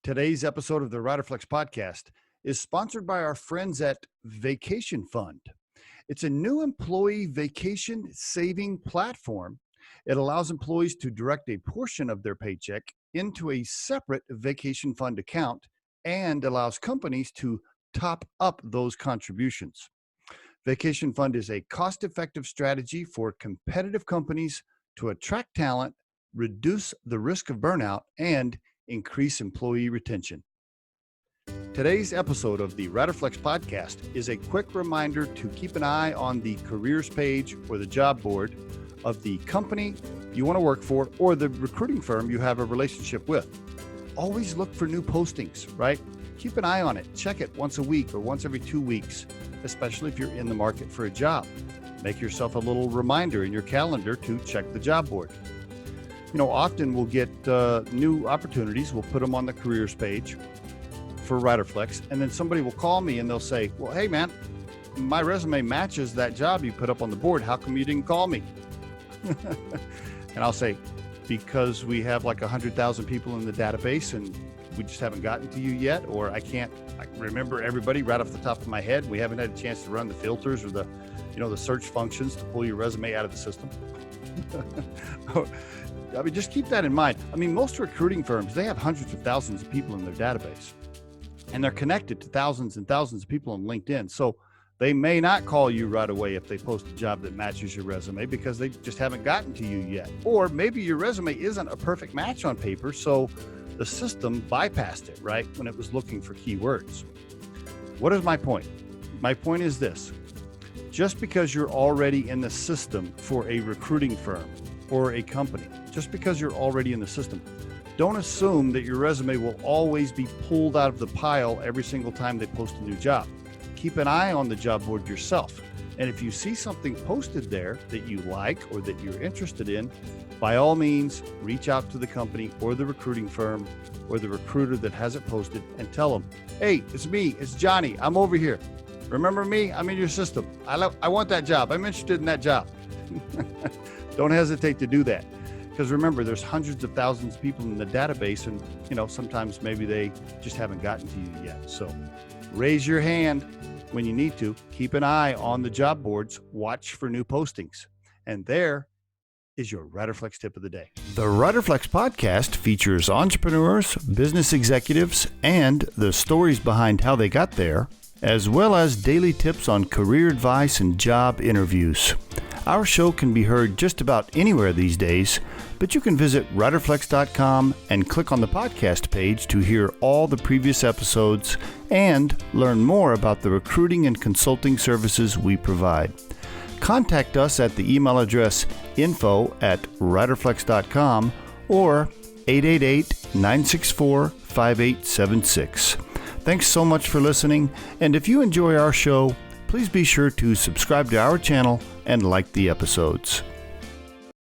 Today's episode of the Riderflex podcast is sponsored by our friends at Vacation Fund. It's a new employee vacation saving platform. It allows employees to direct a portion of their paycheck into a separate vacation fund account and allows companies to top up those contributions. Vacation Fund is a cost-effective strategy for competitive companies to attract talent, reduce the risk of burnout, and increase employee retention. Today's episode of the Riderflex podcast is a quick reminder to keep an eye on the careers page or the job board of the company you want to work for or the recruiting firm you have a relationship with. Always look for new postings, right? Keep an eye on it. Check it once a week or once every 2 weeks, especially if you're in the market for a job. Make yourself a little reminder in your calendar to check the job board. Often we'll get new opportunities. We'll put them on the careers page for Riderflex, and then somebody will call me and they'll say, well, hey man, my resume matches that job you put up on the board. How come you didn't call me? And I'll say, because we have like 100,000 people in the database and we just haven't gotten to you yet, or I can't remember everybody right off the top of my head. We haven't had a chance to run the filters or the search functions to pull your resume out of the system. Just keep that in mind. Most recruiting firms, they have hundreds of thousands of people in their database, and they're connected to thousands and thousands of people on LinkedIn. So they may not call you right away if they post a job that matches your resume because they just haven't gotten to you yet. Or maybe your resume isn't a perfect match on paper, so the system bypassed it, right, when it was looking for keywords. What is my point? My point is this. Just because you're already in the system for a recruiting firm or a company, just because you're already in the system, don't assume that your resume will always be pulled out of the pile every single time they post a new job. Keep an eye on the job board yourself. And if you see something posted there that you like or that you're interested in, by all means, reach out to the company or the recruiting firm or the recruiter that has it posted and tell them, hey, it's me, it's Johnny, I'm over here. Remember me? I'm in your system. I want that job. I'm interested in that job. Don't hesitate to do that. Because remember, there's hundreds of thousands of people in the database, and sometimes maybe they just haven't gotten to you yet. So raise your hand when you need to. Keep an eye on the job boards. Watch for new postings. And there is your Riderflex tip of the day. The Riderflex podcast features entrepreneurs, business executives, and the stories behind how they got there, as well as daily tips on career advice and job interviews. Our show can be heard just about anywhere these days, but you can visit riderflex.com and click on the podcast page to hear all the previous episodes and learn more about the recruiting and consulting services we provide. Contact us at the email address info@riderflex.com or 888-964-5876. Thanks so much for listening, and if you enjoy our show, please be sure to subscribe to our channel and like the episodes.